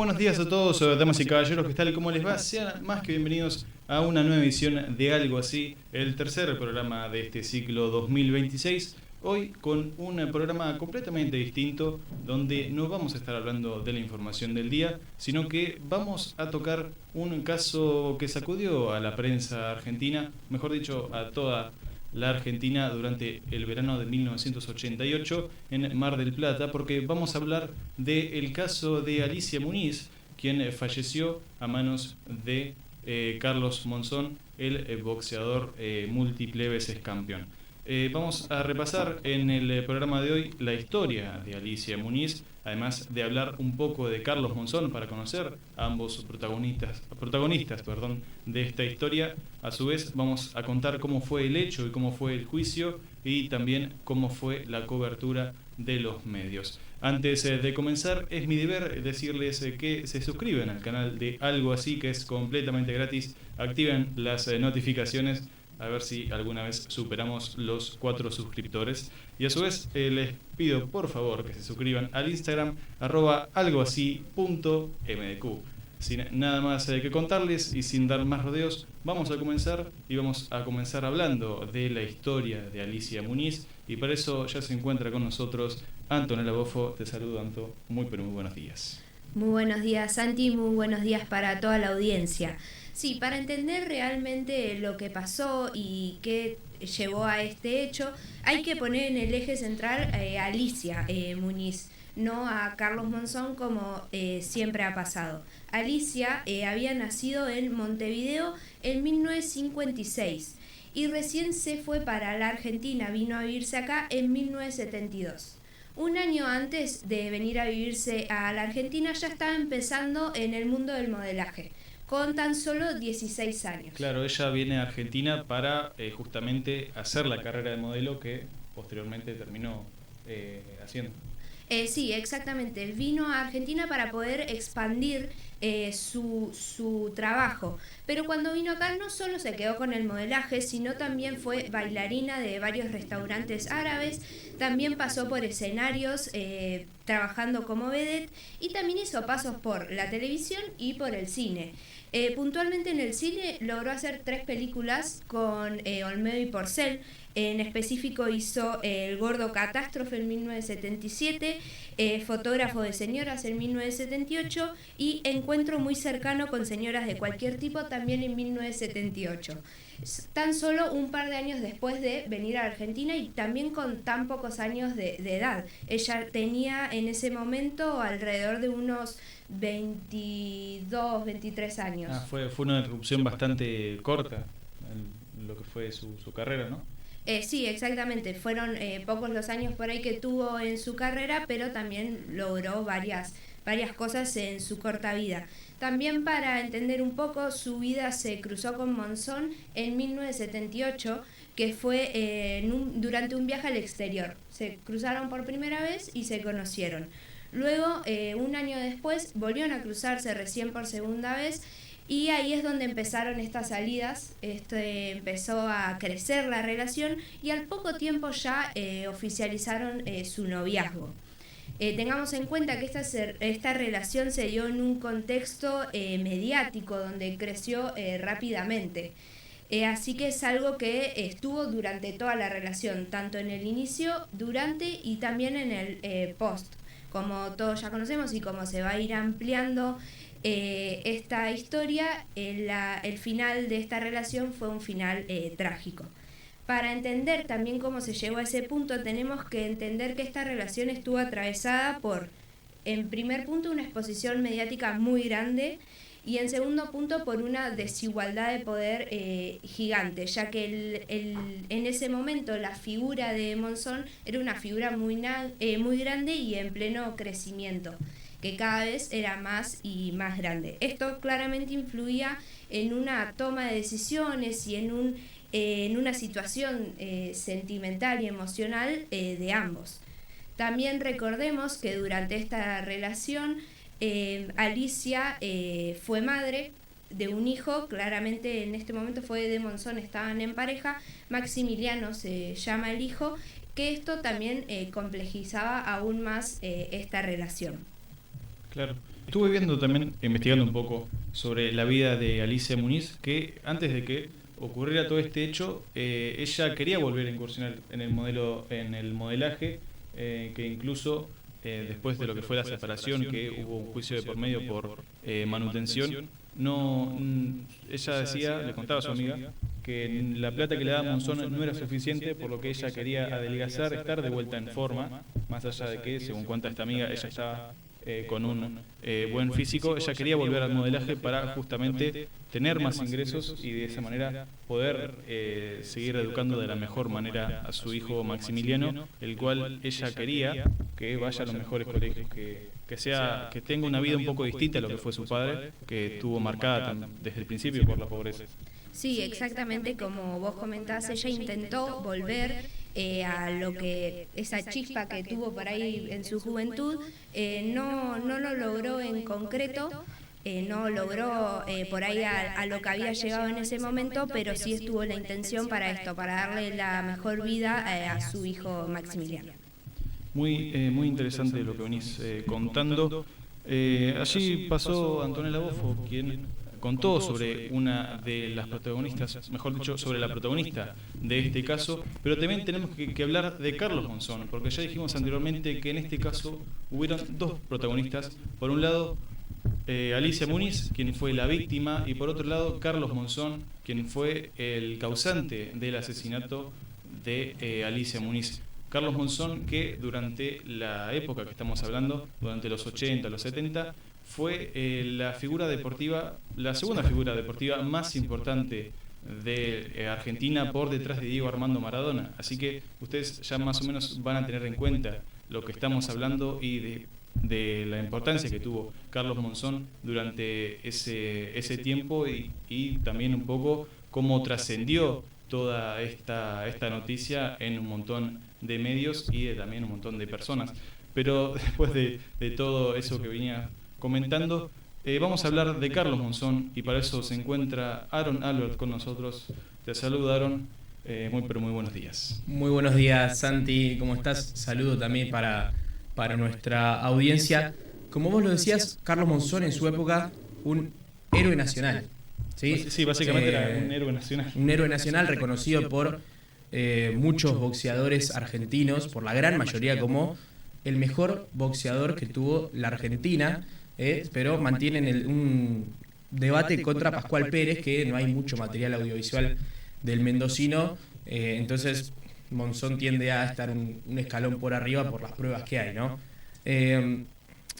buenos días a todos, damas y caballeros, ¿qué tal? ¿Cómo les va? Sean más que bienvenidos a una nueva edición de Algo Así, el tercer programa de este ciclo 2026. Hoy con un programa completamente distinto, donde no vamos a estar hablando de la información del día, sino que vamos a tocar un caso que sacudió a la prensa argentina, mejor dicho, a toda la Argentina durante el verano de 1988 en Mar del Plata, porque vamos a hablar del caso de Alicia Muniz, quien falleció a manos de Carlos Monzón, el boxeador múltiple veces campeón. Vamos a repasar en el programa de hoy la historia de Alicia Muniz, además de hablar un poco de Carlos Monzón para conocer a ambos protagonistas de esta historia. A su vez vamos a contar cómo fue el hecho y cómo fue el juicio y también cómo fue la cobertura de los medios. Antes de comenzar, es mi deber decirles que se suscriben al canal de Algo Así, que es completamente gratis. Activen las notificaciones, a ver si alguna vez superamos los 4 suscriptores. Y a su vez les pido por favor que se suscriban al Instagram @algoasí.mdq. Sin nada más que contarles y sin dar más rodeos, vamos a comenzar hablando de la historia de Alicia Muniz. Y para eso ya se encuentra con nosotros Antonella Bofo. Te saludo, Anto, muy buenos días. Muy buenos días, Santi, muy buenos días para toda la audiencia. Sí, para entender realmente lo que pasó y qué llevó a este hecho, hay que poner en el eje central a Alicia Muniz, no a Carlos Monzón como siempre ha pasado. Alicia había nacido en Montevideo en 1956 y recién se fue para la Argentina, vino a vivirse acá en 1972. Un año antes de venir a vivirse a la Argentina ya estaba empezando en el mundo del modelaje, con tan solo 16 años. Claro, ella viene a Argentina para justamente hacer la carrera de modelo que posteriormente terminó haciendo. Sí, exactamente. Vino a Argentina para poder expandir su trabajo. Pero cuando vino acá no solo se quedó con el modelaje, sino también fue bailarina de varios restaurantes árabes. También pasó por escenarios trabajando como vedette y también hizo pasos por la televisión y por el cine. Puntualmente en el cine logró hacer 3 películas con Olmedo y Porcel. En específico hizo El Gordo Catástrofe en 1977, Fotógrafo de Señoras en 1978 y Encuentro muy cercano con señoras de cualquier tipo también en 1978. Tan solo un par de años después de venir a Argentina y también con tan pocos años de edad. Ella tenía en ese momento alrededor de unos 22, 23 años. Fue una interrupción bastante corta en lo que fue su carrera, ¿no? Sí, exactamente. Fueron pocos los años por ahí que tuvo en su carrera, pero también logró varias cosas en su corta vida. También para entender un poco, su vida se cruzó con Monzón en 1978, que fue durante un viaje al exterior. Se cruzaron por primera vez y se conocieron. Luego, un año después, volvieron a cruzarse recién por segunda vez. Y ahí es donde empezaron estas salidas, empezó a crecer la relación y al poco tiempo ya oficializaron su noviazgo. Tengamos en cuenta que esta relación se dio en un contexto mediático donde creció rápidamente. Así que es algo que estuvo durante toda la relación, tanto en el inicio, durante y también en el post. Como todos ya conocemos y como se va a ir ampliando esta historia, el final de esta relación fue un final trágico. Para entender también cómo se llegó a ese punto, tenemos que entender que esta relación estuvo atravesada por, en primer punto, una exposición mediática muy grande y en segundo punto por una desigualdad de poder gigante, ya que en ese momento la figura de Monzón era una figura muy grande y en pleno crecimiento, que cada vez era más y más grande. Esto claramente influía en una toma de decisiones y en una situación sentimental y emocional de ambos. También recordemos que durante esta relación Alicia fue madre de un hijo, claramente en este momento fue de Monzón, estaban en pareja, Maximiliano se llama el hijo, que esto también complejizaba aún más esta relación. Claro. estuve viendo también, investigando un poco sobre la vida de Alicia Muniz, que antes de que ocurriera todo este hecho, ella quería volver a incursionar en el modelaje, que incluso después de lo que fue la separación, que hubo un juicio de por medio por manutención, ella decía, le contaba a su amiga, que la plata que le daba Monzón no era suficiente, por lo que ella quería adelgazar, estar de vuelta en forma, más allá de que, según cuenta esta amiga, ella estaba con un buen físico, ella quería volver al modelaje para justamente tener más ingresos y de esa manera poder seguir educando de la mejor manera a su hijo Maximiliano, el cual ella quería que vaya a los mejores colegios, que tenga una vida un poco distinta a lo que fue su padre, que estuvo marcada desde el principio por la pobreza. Sí, exactamente como vos comentás, ella intentó volver a lo que esa chispa que tuvo por ahí en su juventud, no lo logró en concreto, no logró por ahí a lo que había llegado en ese momento, pero sí estuvo la intención para esto, para darle la mejor vida a su hijo Maximiliano. Muy interesante lo que venís contando. Allí pasó Antonella Boffo, quien contó sobre una de las protagonistas, mejor dicho, sobre la protagonista de este caso, pero también tenemos que hablar de Carlos Monzón, porque ya dijimos anteriormente que en este caso hubieron dos protagonistas. Por un lado, Alicia Muniz, quien fue la víctima, y por otro lado, Carlos Monzón, quien fue el causante del asesinato de Alicia Muniz. Carlos Monzón, que durante la época que estamos hablando, durante los 80, los 70, fue la segunda figura deportiva más importante de Argentina por detrás de Diego Armando Maradona. Así que ustedes ya más o menos van a tener en cuenta lo que estamos hablando y de la importancia que tuvo Carlos Monzón durante ese tiempo y también un poco cómo trascendió toda esta noticia en un montón de medios y también un montón de personas. Pero después de todo eso que venía comentando, vamos a hablar de Carlos Monzón y para eso se encuentra Aaron Albert con nosotros. Te saludo, Aaron, muy buenos días. Muy buenos días, Santi, ¿cómo estás? Saludo también para nuestra audiencia. Como vos lo decías, Carlos Monzón en su época, un héroe nacional. Sí, básicamente era un héroe nacional. Un héroe nacional reconocido por muchos boxeadores argentinos, por la gran mayoría como el mejor boxeador que tuvo la Argentina, pero mantienen un debate contra Pascual Pérez, que no hay mucho material audiovisual del mendocino, entonces Monzón tiende a estar un escalón por arriba por las pruebas que hay, ¿no?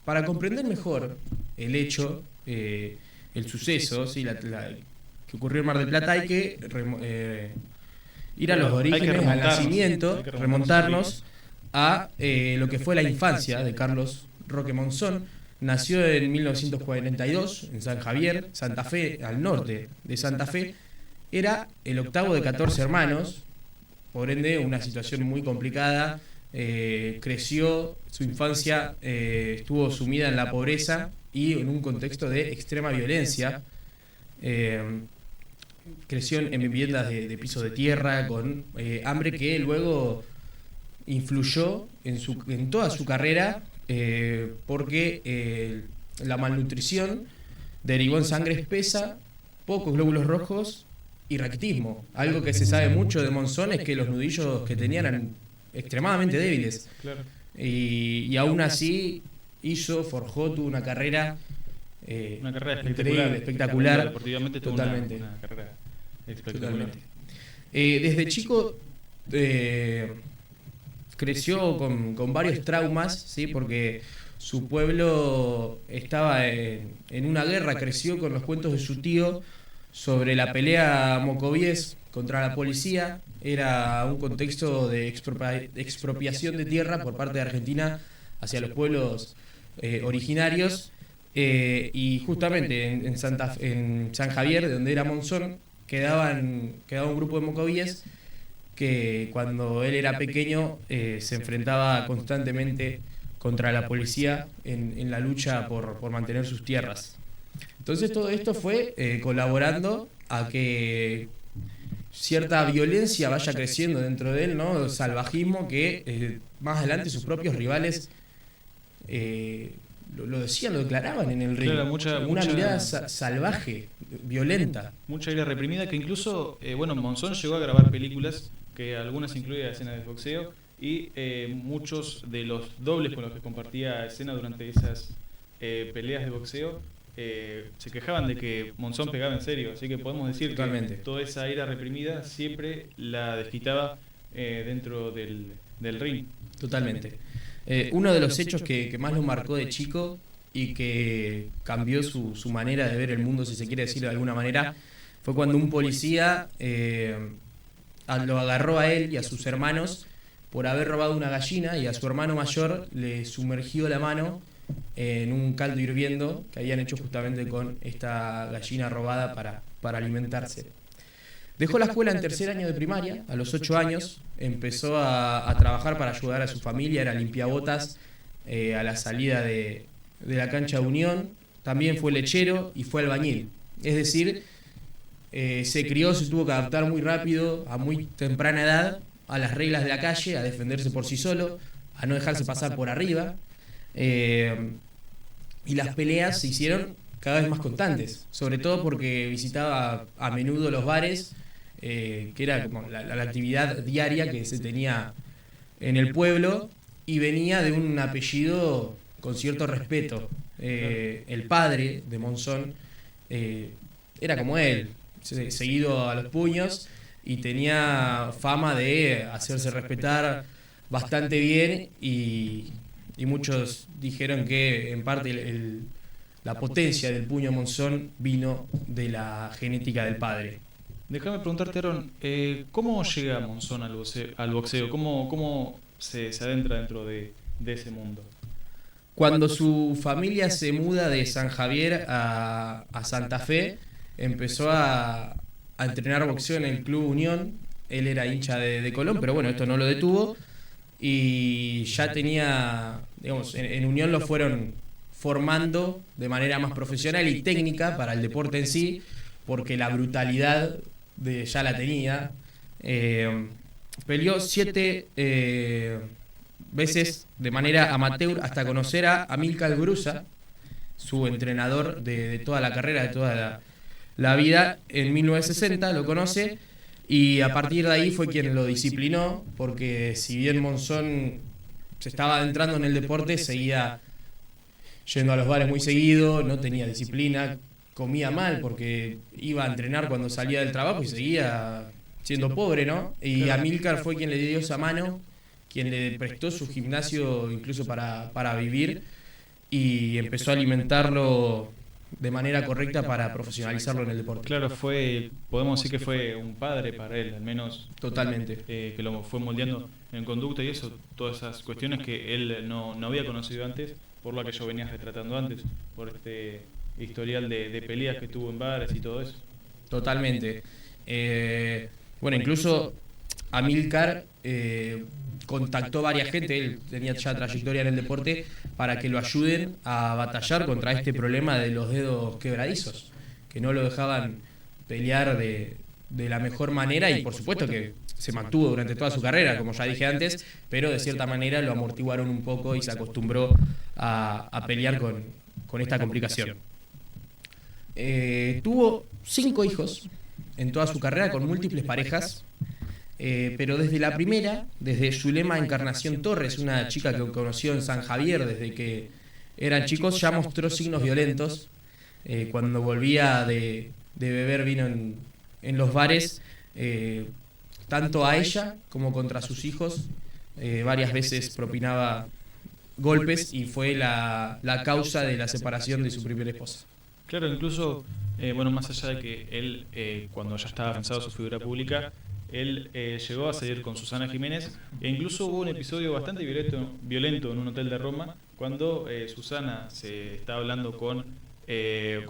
Para comprender mejor el hecho, el suceso, ¿sí? Que ocurrió en Mar del Plata, hay que ir a los orígenes, al nacimiento, remontarnos a lo que fue la infancia de Carlos Roque Monzón. Nació en 1942 en San Javier, Santa Fe, al norte de Santa Fe. Era el octavo de 14 hermanos, por ende una situación muy complicada. Creció, su infancia estuvo sumida en la pobreza y en un contexto de extrema violencia. Creció en viviendas de piso de tierra, con hambre que luego influyó en toda su carrera, porque la malnutrición derivó en sangre espesa, pocos glóbulos rojos y raquitismo. Algo que se sabe mucho de Monzón es que los nudillos que tenían eran extremadamente débiles. Claro. Y aún así tuvo una carrera increíble, espectacular. Deportivamente tuvo totalmente. Una carrera espectacular. Desde chico creció con varios traumas, ¿sí? Porque su pueblo estaba en una guerra, creció con los cuentos de su tío sobre la pelea mocovíes contra la policía. Era un contexto de expropiación de tierra por parte de Argentina hacia los pueblos originarios, y justamente en San Javier, de donde era Monzón, quedaba un grupo de mocovíes que cuando él era pequeño se enfrentaba constantemente contra la policía en la lucha por mantener sus tierras. Entonces todo esto fue colaborando a que cierta violencia vaya creciendo dentro de él, ¿no? Salvajismo que más adelante sus propios rivales lo decían, lo declaraban en el ring. Claro, Una mirada salvaje, violenta. Mucha ira reprimida que incluso, Monzón llegó a grabar películas que algunas incluían escenas de boxeo y muchos de los dobles con los que compartía escena durante esas peleas de boxeo se quejaban de que Monzón pegaba en serio, así que podemos decir Totalmente. que toda esa ira reprimida siempre la desquitaba dentro del ring. Totalmente. Uno de los hechos que más lo marcó de chico y que cambió su manera de ver el mundo, si se quiere decir de alguna manera, fue cuando un policía lo agarró a él y a sus hermanos por haber robado una gallina, y a su hermano mayor le sumergió la mano en un caldo hirviendo que habían hecho justamente con esta gallina robada para alimentarse. Dejó la escuela en tercer año de primaria, a los 8 años, empezó a trabajar para ayudar a su familia, era limpiabotas a la salida de la cancha de Unión, también fue lechero y fue albañil. Es decir, se crió, se tuvo que adaptar muy rápido, a muy temprana edad, a las reglas de la calle, a defenderse por sí solo, a no dejarse pasar por arriba. Y las peleas se hicieron cada vez más constantes, sobre todo porque visitaba a menudo los bares, que era como la actividad diaria que se tenía en el pueblo, y venía de un apellido con cierto respeto. El padre de Monzón era como él, seguido a los puños, y tenía fama de hacerse respetar bastante bien, y muchos dijeron que en parte la potencia del puño Monzón vino de la genética del padre. Déjame preguntarte, Aaron, ¿cómo llega Monzón al boxeo? ¿Cómo se adentra dentro de ese mundo? Cuando su familia se muda de San Javier a Santa Fe, empezó a entrenar boxeo en el Club Unión. Él era hincha de Colón, pero bueno, esto no lo detuvo. Y ya tenía, digamos, en Unión lo fueron formando de manera más profesional y técnica para el deporte en sí, porque la brutalidad ya la tenía. Peleó 7 veces de manera amateur hasta conocer a Amílcar Brusa, su entrenador de toda la carrera, de toda la vida. En 1960 lo conoce, y a partir de ahí fue quien lo disciplinó, porque si bien Monzón se estaba adentrando en el deporte, seguía yendo a los bares muy seguido, no tenía disciplina, comía mal porque iba a entrenar cuando salía del trabajo y seguía siendo pobre, ¿no? Y Amílcar fue quien le dio esa mano, quien le prestó su gimnasio incluso para vivir, y empezó a alimentarlo de manera correcta para profesionalizarlo en el deporte. Claro, podemos decir que fue un padre para él, al menos. Totalmente. Que lo fue moldeando en conducta y eso, todas esas cuestiones que él no había conocido antes, por lo que yo venía retratando antes, por este historial de peleas que tuvo en bares y todo eso. Totalmente. Bueno, incluso Amílcar contactó varias gente, él tenía ya trayectoria en el deporte, para que lo ayuden a batallar contra este problema de los dedos quebradizos, que no lo dejaban pelear de la mejor manera, y por supuesto que se mantuvo durante toda su carrera, como ya dije antes, pero de cierta manera lo amortiguaron un poco y se acostumbró a pelear con esta complicación. Tuvo 5 hijos en toda su carrera, con múltiples parejas. Pero desde la primera, desde Zulema Encarnación Torres, una chica que conoció en San Javier desde que eran chicos, ya mostró signos violentos. Cuando volvía de beber vino en los bares, tanto a ella como contra sus hijos, varias veces propinaba golpes, y fue la causa de la separación de su primera esposa. Claro, incluso, más allá de que él, cuando ya estaba avanzado su figura pública, él llegó a salir con Susana Jiménez, e incluso hubo un episodio bastante violento en un hotel de Roma, cuando Susana se estaba hablando con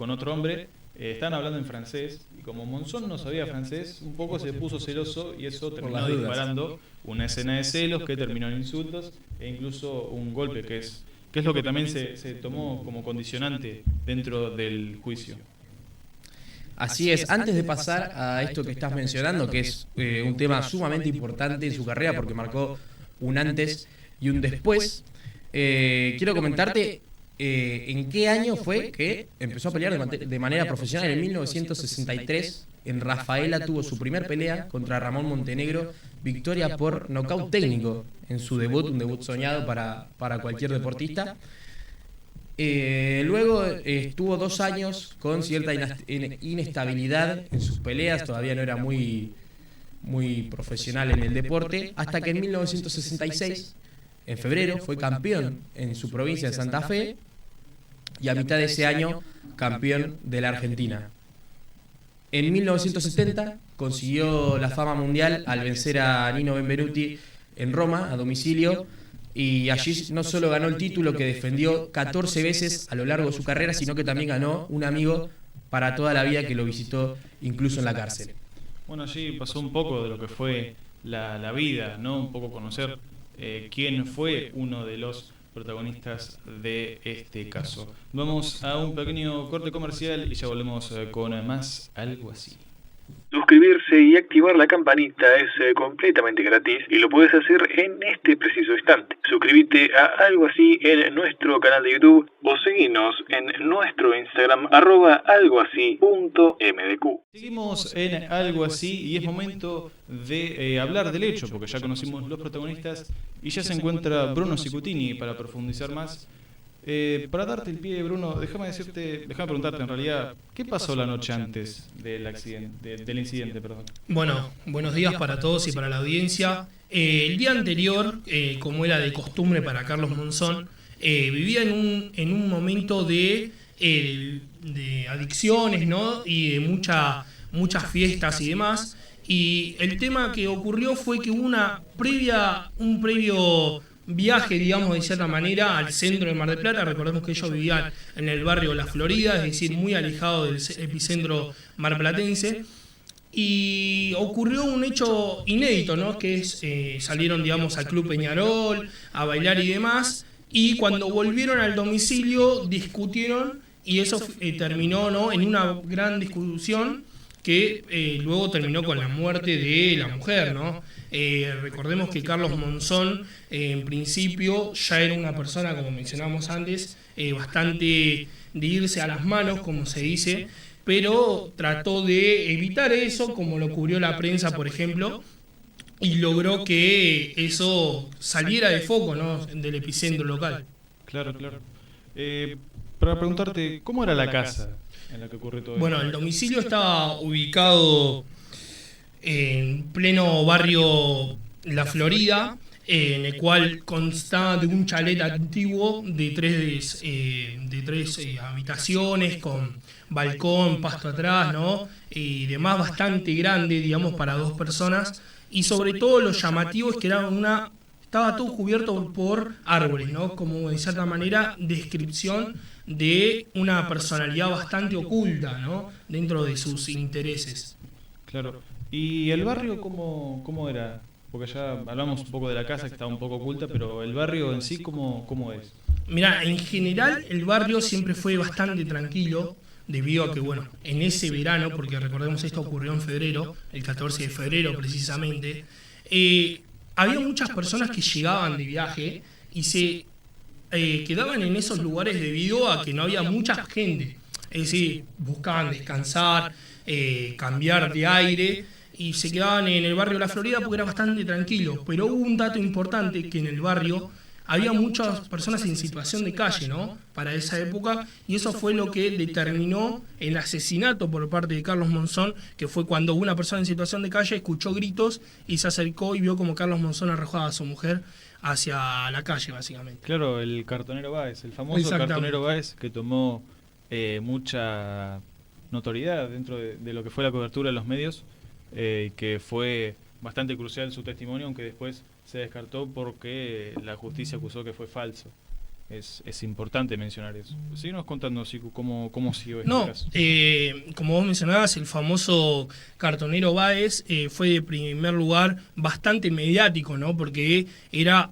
otro hombre. Estaban hablando en francés, y como Monzón no sabía francés, un poco se puso celoso, y eso terminó disparando una escena de celos que terminó en insultos e incluso un golpe, que es lo que también se tomó como condicionante dentro del juicio. Así es. Antes de pasar a esto que estás mencionando, que es un tema sumamente importante en su carrera porque marcó un antes y un después, quiero comentarte ¿en qué año fue que empezó a pelear de manera profesional? En 1963, en Rafaela tuvo su primer pelea contra Ramón Montenegro, victoria por nocaut técnico en su debut, un debut soñado para cualquier deportista. Luego estuvo 2 años con cierta inestabilidad en sus peleas, todavía no era muy profesional en el deporte, hasta que en 1966, en febrero, fue campeón en su provincia de Santa Fe y a mitad de ese año campeón de la Argentina. En 1970 consiguió la fama mundial al vencer a Nino Benvenuti en Roma, a domicilio, y allí no solo ganó el título que defendió 14 veces a lo largo de su carrera, sino que también ganó un amigo para toda la vida que lo visitó incluso en la cárcel. Bueno, allí pasó un poco de lo que fue la vida, ¿no? Un poco conocer quién fue uno de los protagonistas de este caso. Vamos a un pequeño corte comercial y ya volvemos con más Algo Así. Suscribirse y activar la campanita es completamente gratis y lo puedes hacer en este preciso instante. Suscríbete a Algo Así en nuestro canal de YouTube o seguinos en nuestro Instagram @algoasí.mdq. Seguimos en Algo Así y es momento de hablar del hecho, porque ya conocimos los protagonistas y ya se encuentra Bruno Cicutini para profundizar más. Para darte el pie, Bruno, déjame preguntarte en realidad, ¿qué pasó la noche antes del incidente? Bueno, buenos días para todos y para la audiencia. El día anterior, como era de costumbre para Carlos Monzón, vivía en un momento de adicciones, ¿no? Y de muchas fiestas y demás. Y el tema que ocurrió fue que hubo un previo viaje, digamos, de cierta manera, al centro de Mar del Plata. Recordemos que ellos vivían en el barrio La Florida, es decir, muy alejado del epicentro marplatense. Y ocurrió un hecho inédito, ¿no? Que es, salieron, digamos, al Club Peñarol a bailar y demás. Y cuando volvieron al domicilio, discutieron y eso terminó, ¿no?, en una gran discusión que luego terminó con la muerte de la mujer, ¿no? Recordemos que Carlos Monzón, en principio, ya era una persona, como mencionamos antes, bastante de irse a las manos, como se dice, pero trató de evitar eso, como lo cubrió la prensa, por ejemplo, y logró que eso saliera de foco, ¿no?, del epicentro local. Claro. Para preguntarte, ¿cómo era la casa en la que ocurrió todo esto? Bueno, el domicilio estaba ubicado en pleno barrio La Florida, en el cual constaba de un chalet antiguo de tres habitaciones con balcón, pasto atrás, ¿no? Y demás, bastante grande, digamos, para 2 personas. Y sobre todo lo llamativo es que estaba todo cubierto por árboles, ¿no? Como de cierta manera descripción de una personalidad bastante oculta, ¿no?, dentro de sus intereses. Claro. ¿Y el barrio cómo era? Porque ya hablamos un poco de la casa, que estaba un poco oculta, pero el barrio en sí, ¿cómo es? Mirá, en general el barrio siempre fue bastante tranquilo, debido a que, bueno, en ese verano, porque recordemos esto ocurrió en febrero, el 14 de febrero precisamente, había muchas personas que llegaban de viaje y se quedaban en esos lugares debido a que no había mucha gente. Es decir, buscaban descansar, cambiar de aire y se quedaban en el barrio La Florida porque era bastante tranquilo. Pero hubo un dato importante, que en el barrio había muchas personas en situación de calle, ¿no?, para esa época, y eso fue lo que determinó el asesinato por parte de Carlos Monzón, que fue cuando una persona en situación de calle escuchó gritos y se acercó y vio como Carlos Monzón arrojaba a su mujer hacia la calle, básicamente. Claro, el cartonero Báez, el famoso cartonero Báez, que tomó mucha notoriedad dentro de lo que fue la cobertura de los medios, que fue bastante crucial su testimonio, aunque después se descartó porque la justicia acusó que fue falso. Es importante mencionar eso. Síguenos contando, Sicu, cómo siguió este caso. Como vos mencionabas, el famoso cartonero Báez fue de primer lugar bastante mediático, ¿no?, porque era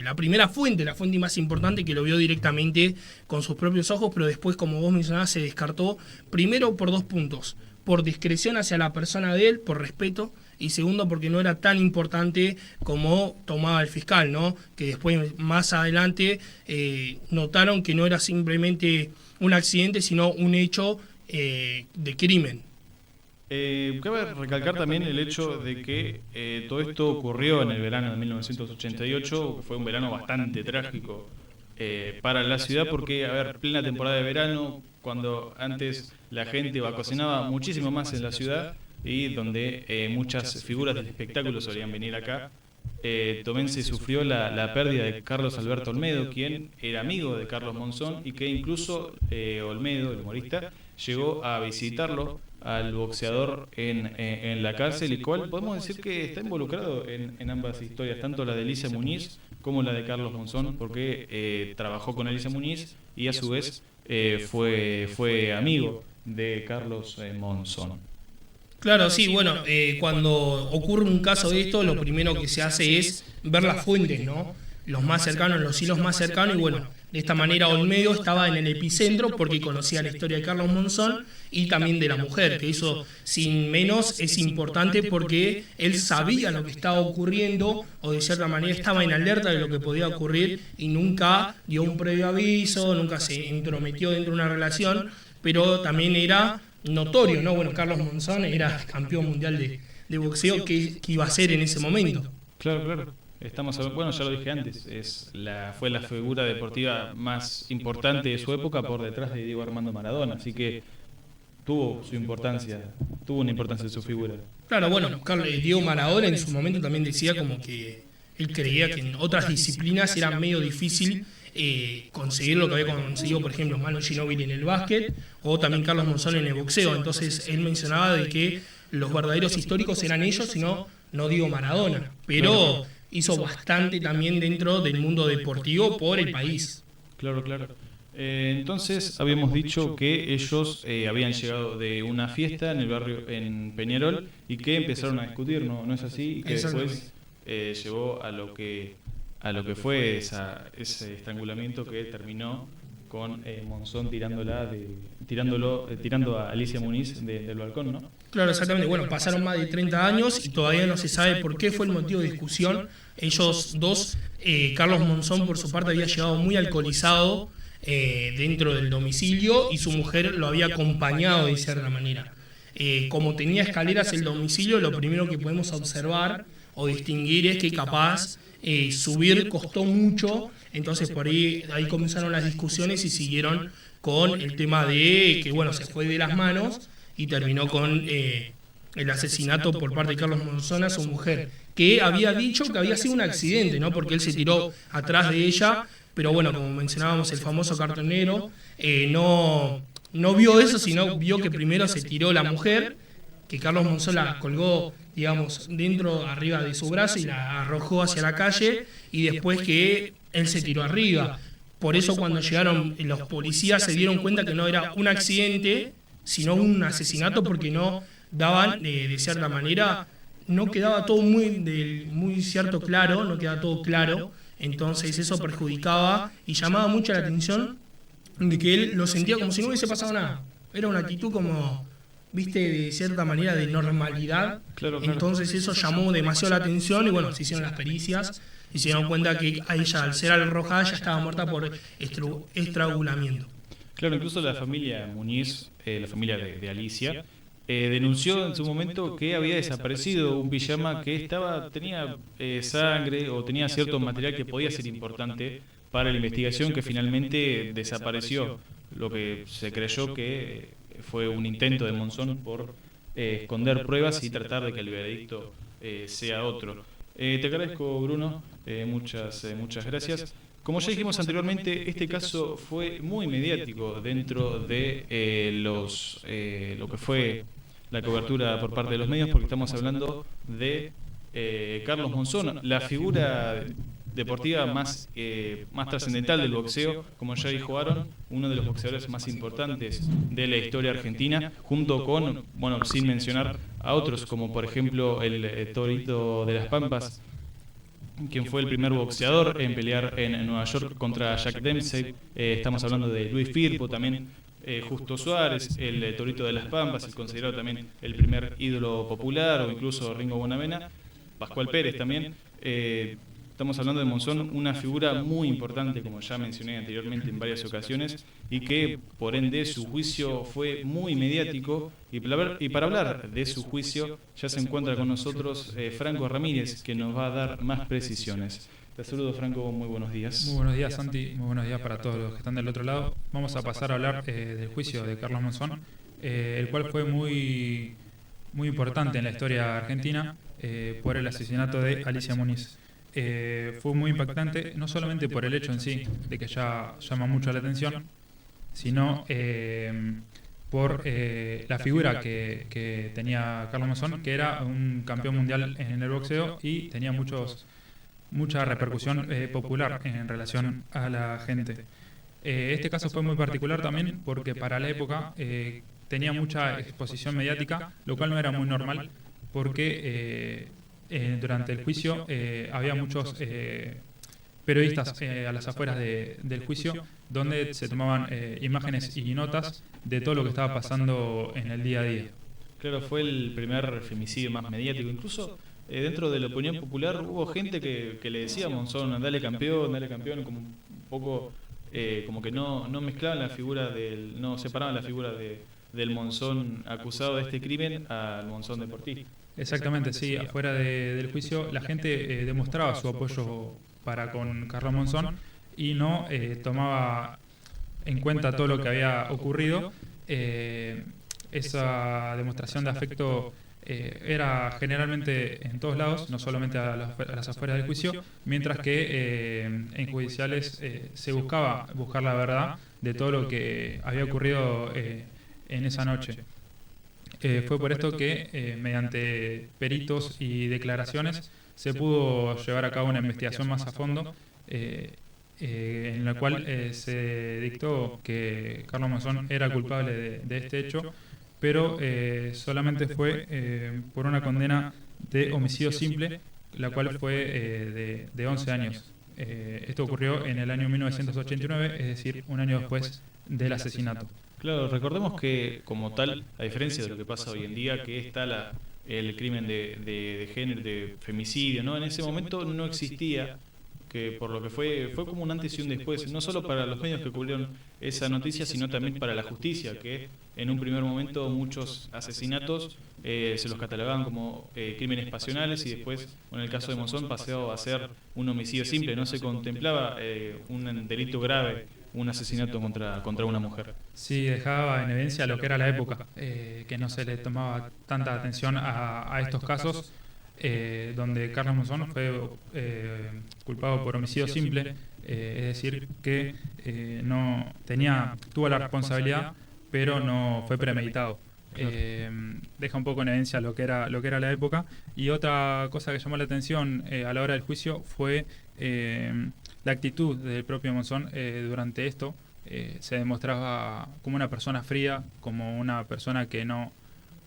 la primera fuente, la fuente más importante, que lo vio directamente con sus propios ojos, pero después, como vos mencionabas, se descartó primero por 2 puntos: por discreción hacia la persona de él, por respeto, y segundo porque no era tan importante como tomaba el fiscal, ¿no? Que después, más adelante, notaron que no era simplemente un accidente, sino un hecho de crimen. Cabe recalcar también el hecho de que todo esto ocurrió en el verano de 1988, que fue un verano bastante trágico para la ciudad, porque, a ver, plena temporada de verano, cuando antes la gente vacacionaba muchísimo más en la ciudad y donde muchas figuras del espectáculo solían venir acá, también se sufrió la pérdida de Carlos Alberto Olmedo, quien era amigo de Carlos Monzón y que incluso Olmedo, el humorista, llegó a visitarlo al boxeador en la cárcel, y cual podemos decir que está involucrado en ambas historias, tanto la de Alicia Muñiz como la de Carlos Monzón, porque trabajó con Alicia Muñiz y a su vez fue amigo de Carlos Monzón. Claro, sí, bueno, cuando ocurre un caso de esto, lo primero que se hace es ver las fuentes, ¿no? Los más cercanos, los hilos más cercanos, y bueno, de esta manera Olmedo estaba en el epicentro porque conocía la historia de Carlos Monzón y también de la mujer, que eso sin menos es importante porque él sabía lo que estaba ocurriendo, o de cierta manera estaba en alerta de lo que podía ocurrir y nunca dio un previo aviso, nunca se entrometió dentro de una relación, pero también era notorio, ¿no? Bueno, Carlos Monzón era campeón mundial de boxeo, que iba a ser en ese momento. Claro, claro. Bueno, ya lo dije antes, fue la figura deportiva más importante de su época por detrás de Diego Armando Maradona, así que tuvo una importancia su figura. Claro, bueno, Diego Maradona en su momento también decía como que él creía que en otras disciplinas era medio difícil conseguir lo que había conseguido, por ejemplo, Manu Ginóbili en el básquet o también Carlos Monzón en el boxeo. Entonces él mencionaba de que los verdaderos históricos eran ellos, sino no Diego Maradona, pero hizo bastante también dentro del mundo deportivo por el país. Claro, claro. Entonces habíamos dicho que ellos habían llegado de una fiesta en el barrio, en Peñarol, y que empezaron a discutir, ¿no es así? Y que después llevó a lo que fue ese estrangulamiento que terminó con Monzón tirando a Alicia Muñiz del balcón, ¿no? Claro, exactamente. Bueno, pasaron más de 30 años y todavía no se sabe por qué fue el motivo de discusión. Ellos dos, Carlos Monzón por su parte había llegado muy alcoholizado dentro del domicilio y su mujer lo había acompañado de cierta manera. Como tenía escaleras el domicilio, lo primero que podemos observar o distinguir es que capaz subir costó mucho, entonces por ahí comenzaron las discusiones y siguieron con el tema de que bueno, se fue de las manos y terminó con el asesinato por parte de Carlos Monzón a su mujer, que había dicho que había sido un accidente, ¿no? Porque él se tiró atrás de ella, pero bueno, como mencionábamos, el famoso cartonero no vio eso, sino vio que primero se tiró la mujer, que Carlos Monzón la colgó, digamos, arriba de su brazo y la arrojó hacia la calle, y después que él se tiró arriba. Por eso cuando llegaron los policías se dieron cuenta que no era un accidente, sino un asesinato, porque no daban, de cierta manera, no quedaba todo muy cierto claro, no quedaba todo claro, entonces eso perjudicaba y llamaba mucho la atención de que él lo sentía como si no hubiese pasado nada. Era una actitud como, viste, de cierta manera de normalidad. Claro. Entonces eso llamó demasiado la atención y bueno, se hicieron las pericias y se dieron cuenta que a ella, al ser arrojada, ya estaba muerta por estrangulamiento. Claro, incluso la familia Muñiz, la familia de Alicia, denunció en su momento que había desaparecido un pijama que tenía sangre o tenía cierto material que podía ser importante para la investigación, que finalmente desapareció, lo que se creyó que fue un intento de Monzón por esconder pruebas y tratar de que el veredicto sea otro. Te agradezco, Bruno, muchas gracias. Como ya dijimos anteriormente, este caso fue muy mediático dentro de lo que fue la cobertura por parte de los medios, porque estamos hablando de Carlos Monzón, la figura deportiva más trascendental del boxeo, como ya dijo Aaron, uno de los boxeadores más importantes de la historia argentina, junto con, bueno, sin mencionar a otros, como por ejemplo el Torito de las Pampas, quien fue el primer boxeador en pelear en Nueva York contra Jack Dempsey. Estamos hablando de Luis Firpo también, Justo Suárez, el Torito de las Pampas, el considerado también el primer ídolo popular, o incluso Ringo Bonavena, Pascual Pérez también. Estamos hablando de Monzón, una figura muy importante, como ya mencioné anteriormente en varias ocasiones, y que por ende su juicio fue muy mediático. Y para hablar de su juicio ya se encuentra con nosotros Franco Ramírez, que nos va a dar más precisiones. Te saludo, Franco, muy buenos días. Muy buenos días, Santi, muy buenos días para todos los que están del otro lado. Vamos a pasar a hablar del juicio de Carlos Monzón, el cual fue muy importante en la historia argentina por el asesinato de Alicia Muniz. Fue muy impactante, no solamente por el hecho en sí, de que ya llama mucho la atención, sino por la figura que tenía Carlos Monzón, que era un campeón mundial en el boxeo y tenía mucha repercusión popular en relación a la gente. Este caso fue muy particular también porque para la época tenía mucha exposición mediática, lo cual no era muy normal porque durante el juicio había muchos periodistas a las afueras del juicio donde se tomaban imágenes y notas de todo lo que estaba pasando en el día a día. Claro, fue el primer femicidio más mediático. Incluso dentro de la opinión popular hubo gente que le decía a Monzón, dale campeón, como un poco como que no mezclaban la figura no separaban la figura del Monzón acusado de este crimen al Monzón deportista. Exactamente, sí, afuera del juicio la gente demostraba su apoyo para con Carlos Monzón y no tomaba en cuenta todo lo que había ocurrido. Esa demostración de afecto era generalmente en todos lados, no solamente a las afueras del juicio, mientras que en judiciales se buscar la verdad de todo lo que había ocurrido en esa noche. Fue por esto que mediante peritos y declaraciones se pudo llevar a cabo una investigación más a fondo en la cual se dictó que Carlos Monzón era culpable de este hecho, pero solamente fue por una condena de homicidio simple, la cual fue de 11 años. Esto ocurrió en el año 1989, es decir, un año después del asesinato. Claro, recordemos que como tal, a diferencia de lo que pasa hoy en día, que está el crimen de género, de femicidio, ¿no? En ese momento no existía, que por lo que fue como un antes y un después, no solo para los medios que cubrieron esa noticia, sino también para la justicia, que en un primer momento muchos asesinatos se los catalogaban como crímenes pasionales y después, en el caso de Monzón, pasó a ser un homicidio simple, no se contemplaba un delito grave, un asesinato contra una mujer. Sí, dejaba en evidencia lo que era la época, que no se le tomaba tanta atención a estos casos, donde Carlos Monzón fue culpado por homicidio simple, es decir, que tuvo la responsabilidad, pero no fue premeditado. Deja un poco en evidencia lo que era la época. Y otra cosa que llamó la atención a la hora del juicio fue la actitud del propio Monzón durante esto. Se demostraba como una persona fría, como una persona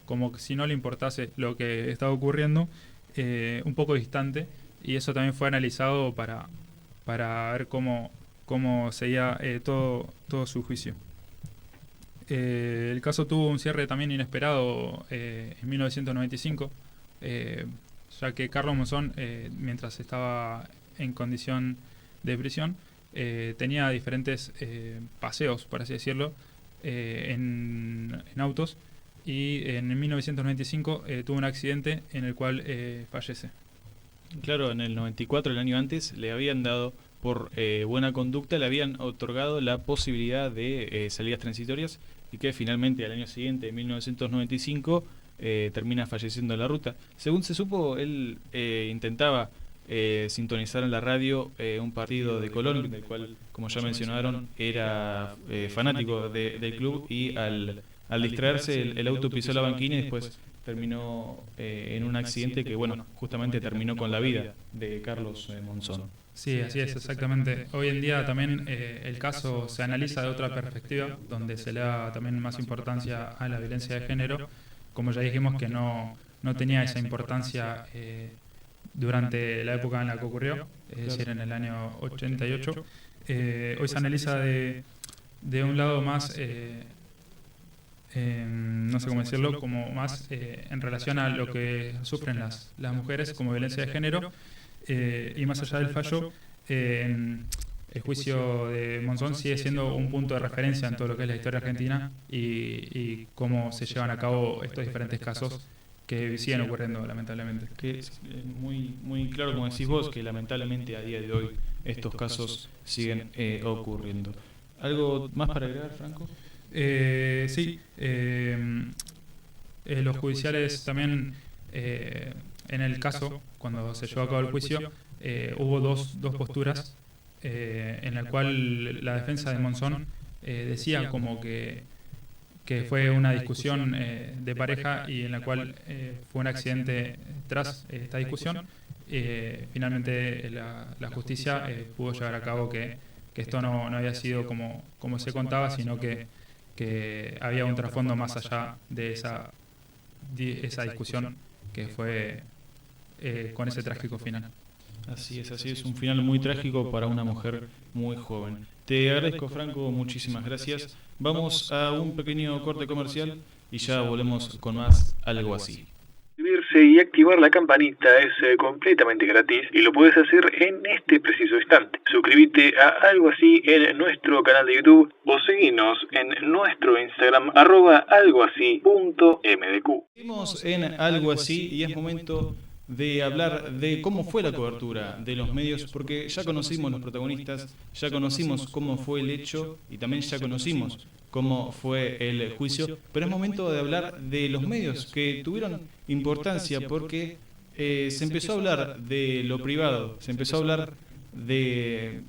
como si no le importase lo que estaba ocurriendo, un poco distante, y eso también fue analizado para ver cómo seguía todo su juicio. El caso tuvo un cierre también inesperado en 1995, ya que Carlos Monzón, mientras estaba en condición de prisión, tenía diferentes paseos, por así decirlo, en autos, y en 1995 tuvo un accidente en el cual fallece. Claro, en el 94, el año antes, le habían dado, por buena conducta, le habían otorgado la posibilidad de salidas transitorias, y que finalmente al año siguiente, en 1995, termina falleciendo en la ruta. Según se supo, él intentaba sintonizar en la radio un partido de Colón, del cual, como ya mencionaron, era fanático del club, y al distraerse el auto pisó la banquina y después terminó en un accidente que, bueno, justamente terminó con la vida de Carlos Monzón. Sí, así es, exactamente. Hoy en día también el caso se analiza de otra perspectiva, donde se le da también más importancia a la violencia de género. Como ya dijimos, que no tenía esa importancia durante la época en la que ocurrió, es decir, en el año 88. Hoy se analiza de un lado más no sé cómo decirlo, como más en relación a lo que sufren las mujeres como violencia de género, y más allá del fallo, el juicio de Monzón sigue siendo un punto de referencia en todo lo que es la historia argentina y cómo se llevan a cabo estos diferentes casos que siguen ocurriendo, lamentablemente. Que es muy, muy claro, como decís vos, que lamentablemente a día de hoy estos casos siguen ocurriendo. ¿Algo más para agregar, Franco? Sí, los judiciales también, en el caso, cuando se llevó a cabo el juicio, hubo dos posturas en la cual la defensa de Monzón decía como que fue una discusión de pareja y en la cual fue un accidente tras esta discusión. Finalmente la justicia pudo llevar a cabo que esto no había sido como se contaba, sino que había un trasfondo más allá de esa discusión que fue con ese trágico final. Así es un final muy trágico para una mujer muy joven. Te agradezco, Franco, muchísimas gracias. Vamos a un pequeño corte comercial y ya volvemos con más Algo Así. Suscribirse y activar la campanita es completamente gratis y lo puedes hacer en este preciso instante. Suscríbete a Algo Así en nuestro canal de YouTube o seguinos en nuestro Instagram @algoasí.mdq. Seguimos en Algo Así y es momento de hablar de cómo fue la cobertura de los medios, porque ya conocimos los protagonistas, ya conocimos cómo fue el hecho y también ya conocimos cómo fue el juicio, pero es momento de hablar de los medios que tuvieron importancia porque se empezó a hablar de lo privado, se empezó a hablar de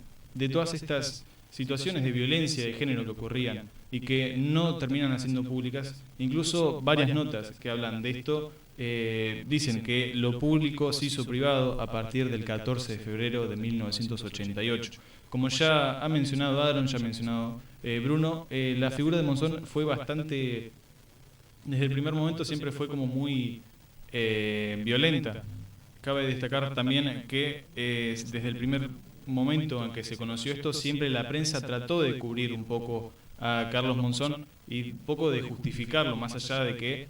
todas estas situaciones de violencia de género que ocurrían y que no terminan haciendo públicas. Incluso varias notas que hablan de esto dicen que lo público se hizo privado a partir del 14 de febrero de 1988. Como ya ha mencionado Aaron, ya ha mencionado Bruno, la figura de Monzón fue bastante, desde el primer momento siempre fue como muy violenta. Cabe destacar también que desde el primer momento en que se conoció esto, siempre la prensa trató de cubrir un poco a Carlos Monzón y un poco de justificarlo, más allá de que,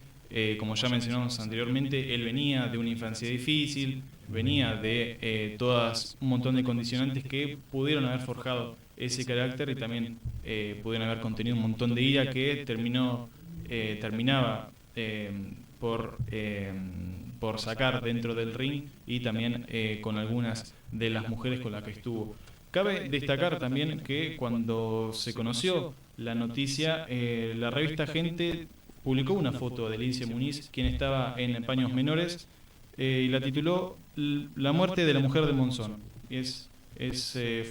como ya mencionamos anteriormente, él venía de una infancia difícil, venía de un montón de condicionantes que pudieron haber forjado ese carácter y también pudieron haber contenido un montón de ira que terminaba por sacar dentro del ring y también con algunas de las mujeres con las que estuvo. Cabe destacar también que cuando se conoció la noticia, la revista Gente publicó una foto de Lince Muniz, quien estaba en paños menores, y la tituló La muerte de la mujer de Monzón.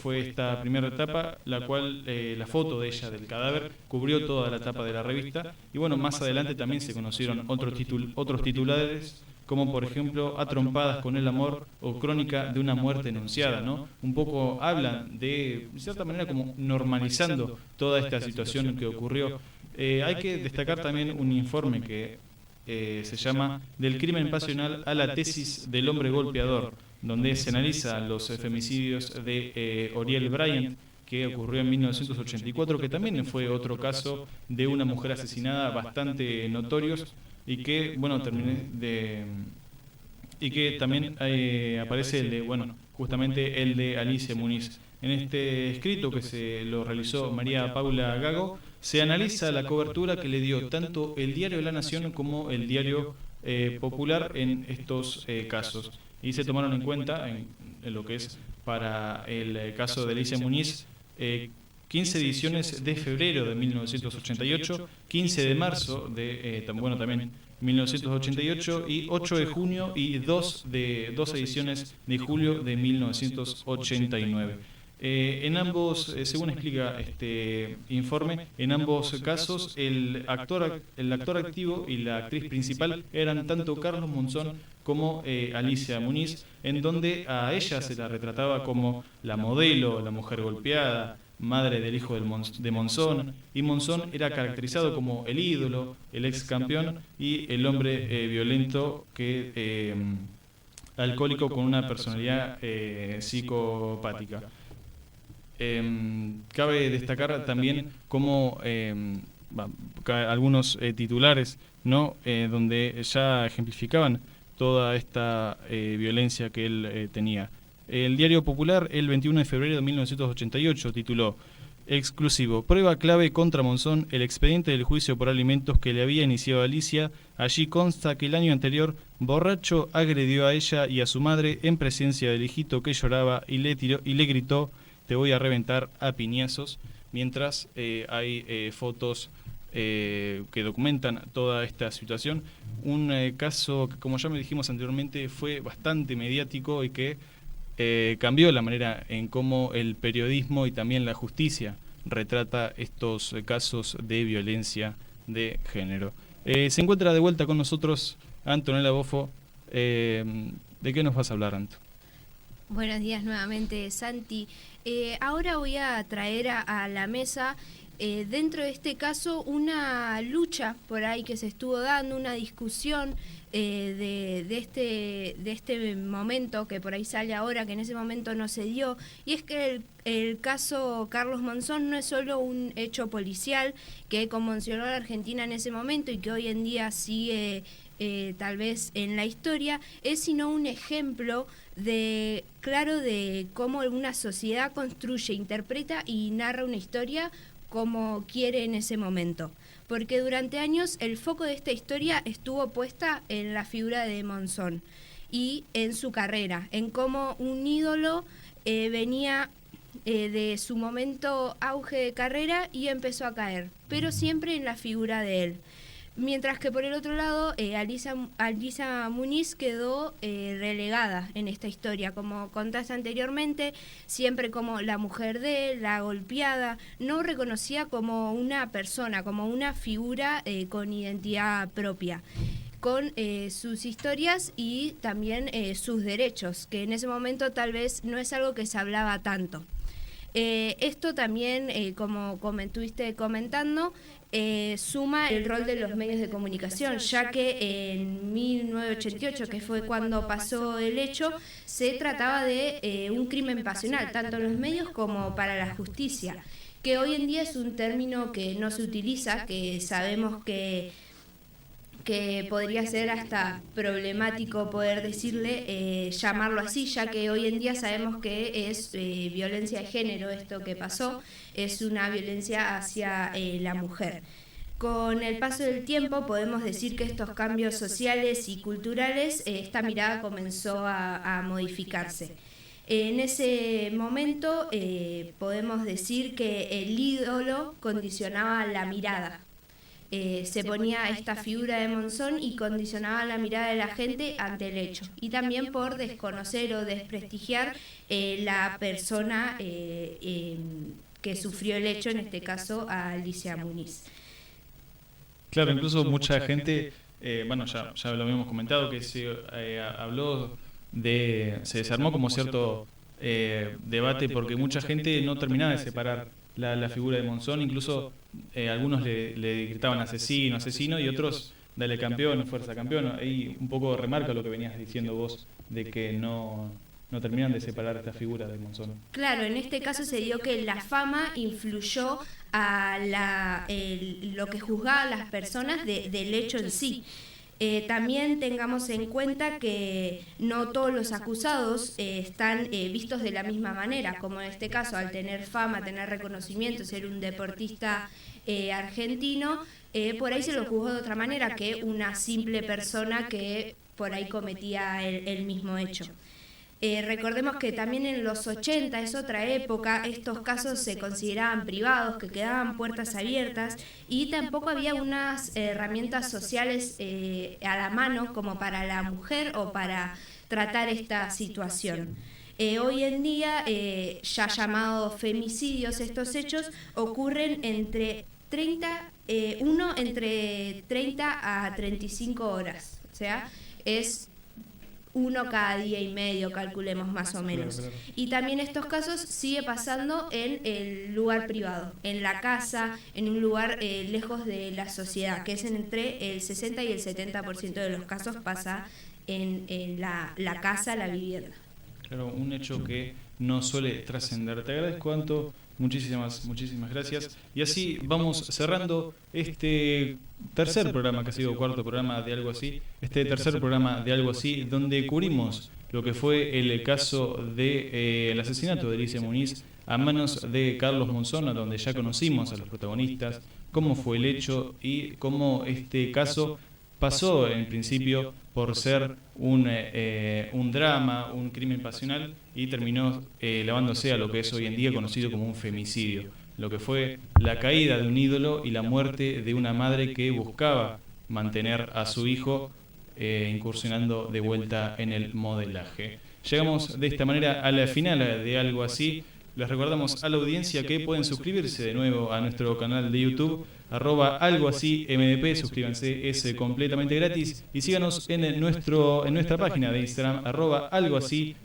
Fue esta primera etapa, la cual la foto de ella, del cadáver, cubrió toda la tapa de la revista. Y bueno, más adelante también se conocieron otros titulares, como por ejemplo A trompadas con el amor o Crónica de una muerte anunciada, ¿no? Un poco hablan de cierta manera como normalizando toda esta situación que ocurrió. Hay que destacar también un informe que se llama Del crimen pasional a la tesis del hombre golpeador, donde se analizan los femicidios de Oriel Bryant, que ocurrió en 1984, que también fue otro caso de una mujer asesinada bastante notorios y que, bueno, y que también aparece el de, bueno, justamente el de Alicia Muniz. En este escrito que se lo realizó María Paula Gago, se analiza la cobertura que le dio tanto el diario La Nación como el diario Popular en estos casos. Y se tomaron en cuenta, en lo que es para el caso de Alicia Muniz, 15 ediciones de febrero de 1988, 15 de marzo de también 1988 y 8 de junio y dos ediciones de julio de 1989. En ambos, según explica este informe, en ambos casos el actor activo y la actriz principal eran tanto Carlos Monzón como Alicia Muniz, en donde a ella se la retrataba como la modelo, la mujer golpeada, madre del hijo de Monzón, y Monzón era caracterizado como el ídolo, el ex campeón y el hombre violento alcohólico con una personalidad psicopática. Cabe destacar también cómo algunos titulares, ¿no? Donde ya ejemplificaban toda esta violencia que él tenía. El Diario Popular, el 21 de febrero de 1988, tituló: exclusivo, prueba clave contra Monzón, el expediente del juicio por alimentos que le había iniciado Alicia. Allí consta que el año anterior, borracho, agredió a ella y a su madre en presencia del hijito que lloraba y le gritó: te voy a reventar a piñazos. Mientras hay fotos que documentan toda esta situación. Un caso que, como ya me dijimos anteriormente, fue bastante mediático y que cambió la manera en cómo el periodismo y también la justicia retrata estos casos de violencia de género. Se encuentra de vuelta con nosotros Antonella Bofo. ¿De qué nos vas a hablar, Anto? Buenos días nuevamente, Santi. Ahora voy a traer a la mesa, dentro de este caso, una lucha por ahí que se estuvo dando, una discusión de este momento que por ahí sale ahora, que en ese momento no se dio, y es que el caso Carlos Monzón no es solo un hecho policial que conmocionó a la Argentina en ese momento y que hoy en día sigue tal vez en la historia, es sino un ejemplo claro de cómo una sociedad construye, interpreta y narra una historia como quiere en ese momento. Porque durante años el foco de esta historia estuvo puesta en la figura de Monzón y en su carrera, en cómo un ídolo venía de su momento auge de carrera y empezó a caer, pero siempre en la figura de él. Mientras que por el otro lado, Alicia Muniz quedó relegada en esta historia, como contaste anteriormente, siempre como la mujer de él, la golpeada, no reconocida como una persona, como una figura con identidad propia, con sus historias y también sus derechos, que en ese momento tal vez no es algo que se hablaba tanto. Esto también, como estuviste comentando, suma el rol de los medios de comunicación, ya que en 1988, que fue cuando pasó el hecho, se trataba de un crimen pasional, tanto en los medios como para la justicia, que hoy en día es un término que no se utiliza, que sabemos que podría ser hasta problemático poder decirle, llamarlo así, ya que hoy en día sabemos que es violencia de género esto que pasó, es una violencia hacia la mujer. Con el paso del tiempo podemos decir que estos cambios sociales y culturales, esta mirada comenzó a modificarse. En ese momento podemos decir que el ídolo condicionaba la mirada. Se ponía esta figura de Monzón y condicionaba la mirada de la gente ante el hecho. Y también por desconocer o desprestigiar la persona que sufrió el hecho, en este caso a Alicia Muniz. Claro, incluso mucha gente, bueno, ya lo habíamos comentado, que se habló se desarmó como cierto debate porque mucha gente no terminaba de separar la figura de Monzón, incluso algunos le gritaban asesino y otros dale campeón, fuerza campeón. Ahí un poco remarca lo que venías diciendo vos de que no terminan de separar esta figura de Monzón. Claro, en este caso se dio que la fama influyó a lo que juzgaban las personas del hecho en sí. También tengamos en cuenta que no todos los acusados están vistos de la misma manera, como en este caso, al tener fama, tener reconocimiento, ser un deportista argentino, por ahí se lo juzgó de otra manera que una simple persona que por ahí cometía el mismo hecho. Recordemos que también en los 80, es otra época, estos casos se consideraban privados, que quedaban puertas abiertas y tampoco había unas herramientas sociales a la mano como para la mujer o para tratar esta situación. Hoy en día, ya llamados femicidios, estos hechos ocurren entre 30 a 35 horas, o sea, es uno cada día y medio, calculemos más o menos. Claro. Y también estos casos sigue pasando en el lugar privado, en la casa, en un lugar lejos de la sociedad, que es entre el 60 y el 70% de los casos pasa en la casa, la vivienda. Claro, un hecho que no suele trascender. Te agradezco, Anto. Muchísimas gracias. Y así vamos cerrando este tercer programa, que ha sido cuarto programa de Algo Así. Este tercer programa de Algo Así, donde cubrimos lo que fue el caso del asesinato de Alicia Muniz a manos de Carlos Monzona, donde ya conocimos a los protagonistas, cómo fue el hecho y cómo este caso pasó en principio por ser un drama, un crimen pasional, y terminó elevándose a lo que es hoy en día conocido como un femicidio, lo que fue la caída de un ídolo y la muerte de una madre que buscaba mantener a su hijo incursionando de vuelta en el modelaje. Llegamos de esta manera a la final de Algo Así. Les recordamos a la audiencia que pueden suscribirse de nuevo a nuestro canal de YouTube, @algoasí_mdp, suscríbanse, es completamente gratis, y síganos en nuestra página de Instagram, @algoasí.mdq.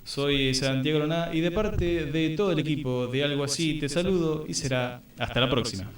Soy Santiago Loná y de parte de todo el equipo de Algo Así te saludo y será hasta la próxima.